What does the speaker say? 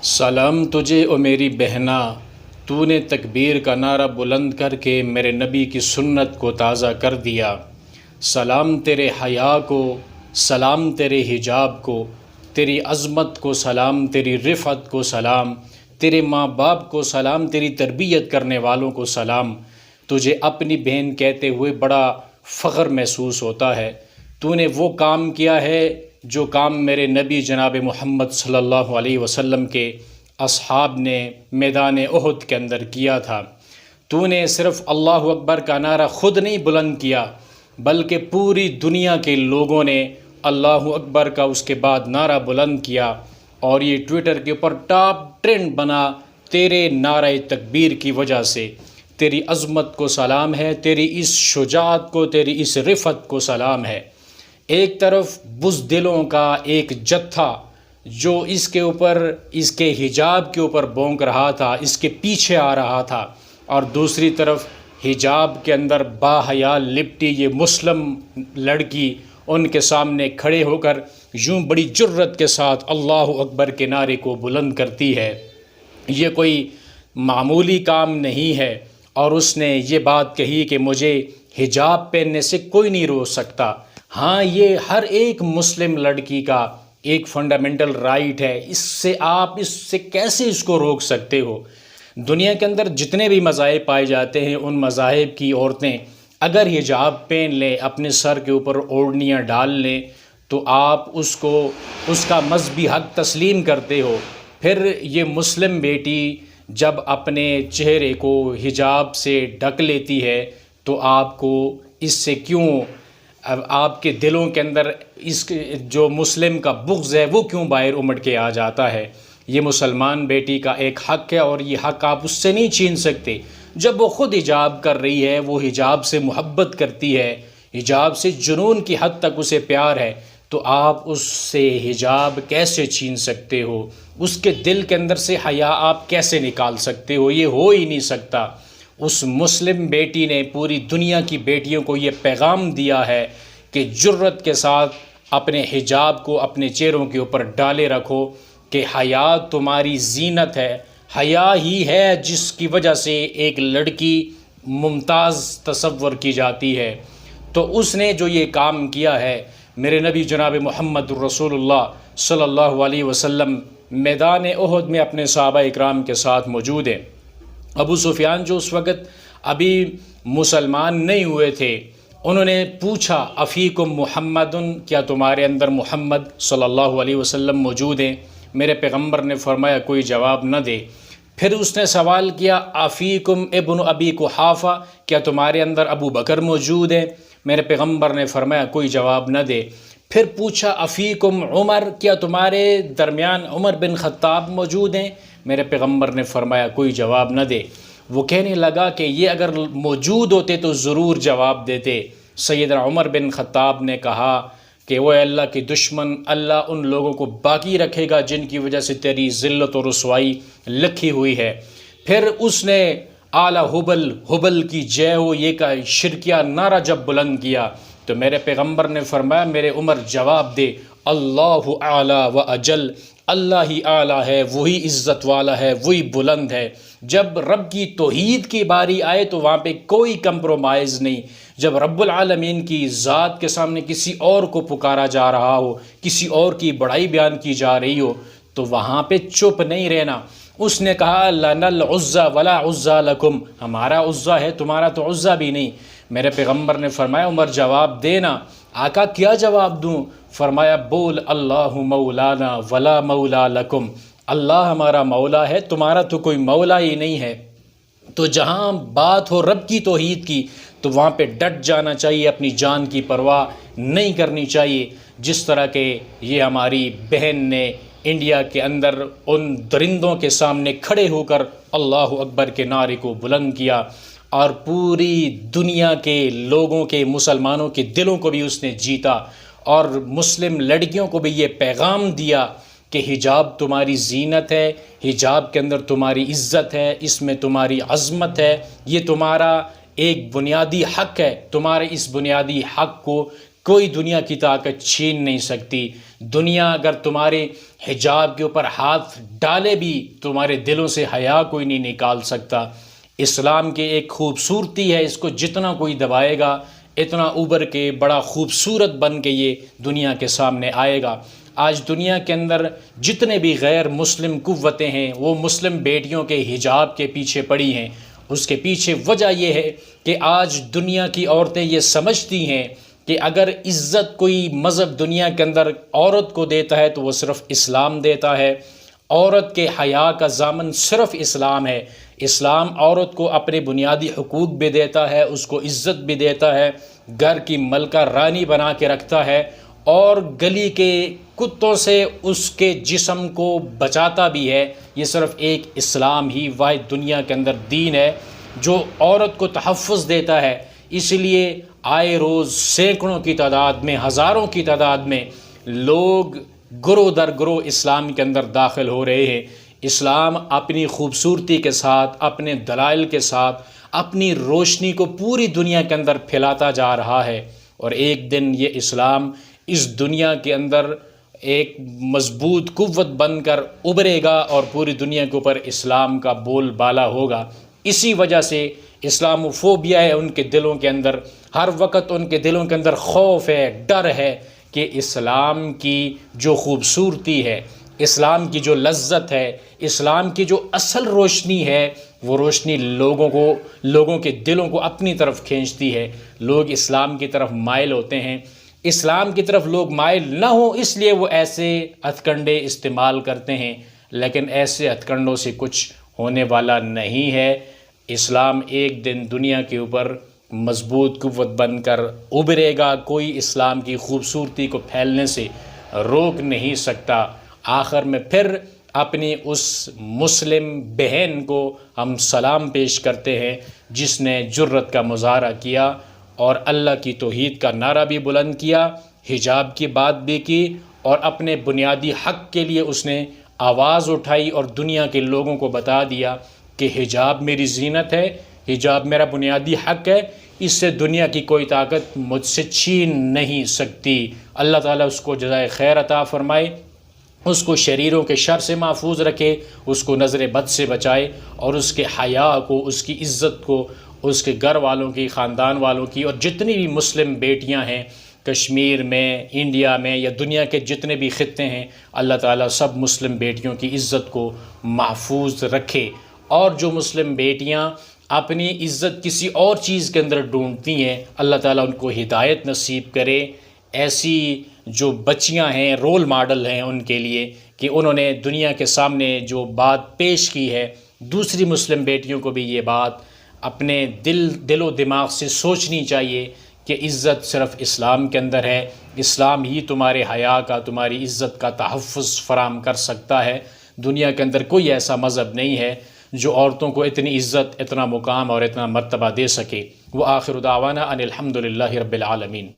سلام تجھے او میری بہنا، تو نے تکبیر کا نعرہ بلند کر کے میرے نبی کی سنت کو تازہ کر دیا۔ سلام تیرے حیا کو، سلام تیرے حجاب کو، تیری عظمت کو سلام، تیری رفعت کو سلام، تیرے ماں باپ کو سلام، تیری تربیت کرنے والوں کو سلام۔ تجھے اپنی بہن کہتے ہوئے بڑا فخر محسوس ہوتا ہے۔ تو نے وہ کام کیا ہے جو کام میرے نبی جناب محمد صلی اللہ علیہ وسلم کے اصحاب نے میدان احد کے اندر کیا تھا۔ تو نے صرف اللہ اکبر کا نعرہ خود نہیں بلند کیا، بلکہ پوری دنیا کے لوگوں نے اللہ اکبر کا اس کے بعد نعرہ بلند کیا، اور یہ ٹویٹر کے اوپر ٹاپ ٹرینڈ بنا تیرے نعرہ تکبیر کی وجہ سے۔ تیری عظمت کو سلام ہے، تیری اس شجاعت کو، تیری اس رفعت کو سلام ہے۔ ایک طرف بزدلوں کا ایک جتھا جو اس کے اوپر، اس کے حجاب کے اوپر بونک رہا تھا، اس کے پیچھے آ رہا تھا، اور دوسری طرف حجاب کے اندر با حیا لپٹی یہ مسلم لڑکی ان کے سامنے کھڑے ہو کر یوں بڑی جرت کے ساتھ اللہ اکبر کے نعرے کو بلند کرتی ہے۔ یہ کوئی معمولی کام نہیں ہے، اور اس نے یہ بات کہی کہ مجھے حجاب پہننے سے کوئی نہیں روک سکتا۔ ہاں، یہ ہر ایک مسلم لڑکی کا ایک فنڈامنٹل رائٹ ہے، آپ اس سے کیسے اس کو روک سکتے ہو؟ دنیا کے اندر جتنے بھی مذاہب پائے جاتے ہیں، ان مذاہب کی عورتیں اگر حجاب پہن لیں، اپنے سر کے اوپر اوڑھنیاں ڈال لیں، تو آپ اس کو اس کا مذہبی حق تسلیم کرتے ہو۔ پھر یہ مسلم بیٹی جب اپنے چہرے کو حجاب سے ڈھک لیتی ہے تو آپ کو اس سے کیوں، آپ کے دلوں کے اندر اس جو مسلم کا بغض ہے وہ کیوں باہر امڑ کے آ جاتا ہے؟ یہ مسلمان بیٹی کا ایک حق ہے، اور یہ حق آپ اس سے نہیں چھین سکتے۔ جب وہ خود حجاب کر رہی ہے، وہ حجاب سے محبت کرتی ہے، حجاب سے جنون کی حد تک اسے پیار ہے، تو آپ اس سے حجاب کیسے چھین سکتے ہو؟ اس کے دل کے اندر سے حیا آپ کیسے نکال سکتے ہو؟ یہ ہو ہی نہیں سکتا۔ اس مسلم بیٹی نے پوری دنیا کی بیٹیوں کو یہ پیغام دیا ہے کہ جرت کے ساتھ اپنے حجاب کو اپنے چہروں کے اوپر ڈالے رکھو، کہ حیا تمہاری زینت ہے۔ حیا ہی ہے جس کی وجہ سے ایک لڑکی ممتاز تصور کی جاتی ہے۔ تو اس نے جو یہ کام کیا ہے، میرے نبی جناب محمد رسول اللہ صلی اللہ علیہ وسلم میدان احد میں اپنے صحابہ اکرام کے ساتھ موجود ہیں۔ ابو سفیان جو اس وقت ابھی مسلمان نہیں ہوئے تھے، انہوں نے پوچھا افیکم محمد، کیا تمہارے اندر محمد صلی اللہ علیہ وسلم موجود ہیں؟ میرے پیغمبر نے فرمایا کوئی جواب نہ دے۔ پھر اس نے سوال کیا افیکم ابن ابی قحافہ، کیا تمہارے اندر ابو بکر موجود ہیں؟ میرے پیغمبر نے فرمایا کوئی جواب نہ دے۔ پھر پوچھا افیکم عمر، کیا تمہارے درمیان عمر بن خطاب موجود ہیں؟ میرے پیغمبر نے فرمایا کوئی جواب نہ دے۔ وہ کہنے لگا کہ یہ اگر موجود ہوتے تو ضرور جواب دیتے۔ سیدنا عمر بن خطاب نے کہا کہ وہ اللہ کی دشمن، اللہ ان لوگوں کو باقی رکھے گا جن کی وجہ سے تیری ذلت و رسوائی لکھی ہوئی ہے۔ پھر اس نے اعلیٰ ہبل کی جے ہو یہ کا شرکیہ نعرہ جب بلند کیا تو میرے پیغمبر نے فرمایا میرے عمر جواب دے، اللہ اعلیٰ و اجل، اللہ ہی اعلیٰ ہے، وہی عزت والا ہے، وہی بلند ہے۔ جب رب کی توحید کی باری آئے تو وہاں پہ کوئی کمپرومائز نہیں۔ جب رب العالمین کی ذات کے سامنے کسی اور کو پکارا جا رہا ہو، کسی اور کی بڑائی بیان کی جا رہی ہو، تو وہاں پہ چپ نہیں رہنا۔ اس نے کہا لنا العزیٰ ولا عزیٰ لکم، ہمارا عزیٰ ہے، تمہارا تو عزیٰ بھی نہیں۔ میرے پیغمبر نے فرمایا عمر جواب دینا۔ آقا کیا جواب دوں؟ فرمایا بول اللہ مولانا ولا مولا لکم، اللہ ہمارا مولا ہے، تمہارا تو کوئی مولا ہی نہیں ہے۔ تو جہاں بات ہو رب کی توحید کی تو وہاں پہ ڈٹ جانا چاہیے، اپنی جان کی پرواہ نہیں کرنی چاہیے۔ جس طرح کہ یہ ہماری بہن نے انڈیا کے اندر ان درندوں کے سامنے کھڑے ہو کر اللہ اکبر کے نعرے کو بلند کیا، اور پوری دنیا کے لوگوں کے، مسلمانوں کے دلوں کو بھی اس نے جیتا، اور مسلم لڑکیوں کو بھی یہ پیغام دیا کہ حجاب تمہاری زینت ہے، حجاب کے اندر تمہاری عزت ہے، اس میں تمہاری عظمت ہے، یہ تمہارا ایک بنیادی حق ہے۔ تمہارے اس بنیادی حق کو کوئی دنیا کی طاقت چھین نہیں سکتی۔ دنیا اگر تمہارے حجاب کے اوپر ہاتھ ڈالے بھی تمہارے دلوں سے حیا کوئی نہیں نکال سکتا۔ اسلام کی ایک خوبصورتی ہے، اس کو جتنا کوئی دبائے گا اتنا ابھر کے بڑا خوبصورت بن کے یہ دنیا کے سامنے آئے گا۔ آج دنیا کے اندر جتنے بھی غیر مسلم قوتیں ہیں وہ مسلم بیٹیوں کے حجاب کے پیچھے پڑی ہیں۔ اس کے پیچھے وجہ یہ ہے کہ آج دنیا کی عورتیں یہ سمجھتی ہیں کہ اگر عزت کوئی مذہب دنیا کے اندر عورت کو دیتا ہے تو وہ صرف اسلام دیتا ہے۔ عورت کے حیا کا ضامن صرف اسلام ہے۔ اسلام عورت کو اپنے بنیادی حقوق بھی دیتا ہے، اس کو عزت بھی دیتا ہے، گھر کی ملکہ رانی بنا کے رکھتا ہے، اور گلی کے کتوں سے اس کے جسم کو بچاتا بھی ہے۔ یہ صرف ایک اسلام ہی واحد دنیا کے اندر دین ہے جو عورت کو تحفظ دیتا ہے۔ اس لیے آئے روز سینکڑوں کی تعداد میں، ہزاروں کی تعداد میں لوگ گروہ در گروہ اسلام کے اندر داخل ہو رہے ہیں۔ اسلام اپنی خوبصورتی کے ساتھ، اپنے دلائل کے ساتھ اپنی روشنی کو پوری دنیا کے اندر پھیلاتا جا رہا ہے، اور ایک دن یہ اسلام اس دنیا کے اندر ایک مضبوط قوت بن کر ابھرے گا اور پوری دنیا کے اوپر اسلام کا بول بالا ہوگا۔ اسی وجہ سے اسلاموفوبیا ہے ان کے دلوں کے اندر، ہر وقت ان کے دلوں کے اندر خوف ہے، ڈر ہے کہ اسلام کی جو خوبصورتی ہے، اسلام کی جو لذت ہے، اسلام کی جو اصل روشنی ہے، وہ روشنی لوگوں کے دلوں کو اپنی طرف کھینچتی ہے۔ لوگ اسلام کی طرف مائل ہوتے ہیں۔ اسلام کی طرف لوگ مائل نہ ہوں اس لیے وہ ایسے ہتھ کنڈے استعمال کرتے ہیں، لیکن ایسے ہتھ کنڈوں سے کچھ ہونے والا نہیں ہے۔ اسلام ایک دن دنیا کے اوپر مضبوط قوت بن کر ابھرے گا، کوئی اسلام کی خوبصورتی کو پھیلنے سے روک نہیں سکتا۔ آخر میں پھر اپنی اس مسلم بہن کو ہم سلام پیش کرتے ہیں جس نے جرت کا مظاہرہ کیا اور اللہ کی توحید کا نعرہ بھی بلند کیا، حجاب کی بات بھی کی، اور اپنے بنیادی حق کے لیے اس نے آواز اٹھائی اور دنیا کے لوگوں کو بتا دیا کہ حجاب میری زینت ہے، حجاب میرا بنیادی حق ہے، اس سے دنیا کی کوئی طاقت مجھ سے چھین نہیں سکتی۔ اللہ تعالیٰ اس کو جزائے خیر عطا فرمائے، اس کو شریروں کے شر سے محفوظ رکھے، اس کو نظر بد سے بچائے، اور اس کے حیا کو، اس کی عزت کو، اس کے گھر والوں کی، خاندان والوں کی، اور جتنی بھی مسلم بیٹیاں ہیں کشمیر میں، انڈیا میں، یا دنیا کے جتنے بھی خطے ہیں، اللہ تعالیٰ سب مسلم بیٹیوں کی عزت کو محفوظ رکھے۔ اور جو مسلم بیٹیاں اپنی عزت کسی اور چیز کے اندر ڈھونڈتی ہیں، اللہ تعالیٰ ان کو ہدایت نصیب کرے۔ ایسی جو بچیاں ہیں رول ماڈل ہیں ان کے لیے کہ انہوں نے دنیا کے سامنے جو بات پیش کی ہے، دوسری مسلم بیٹیوں کو بھی یہ بات اپنے دل و دماغ سے سوچنی چاہیے کہ عزت صرف اسلام کے اندر ہے۔ اسلام ہی تمہارے حیا کا، تمہاری عزت کا تحفظ فراہم کر سکتا ہے۔ دنیا کے اندر کوئی ایسا مذہب نہیں ہے جو عورتوں کو اتنی عزت، اتنا مقام اور اتنا مرتبہ دے سکے۔ وآخر دعوانا ان الحمد للہ رب العالمین۔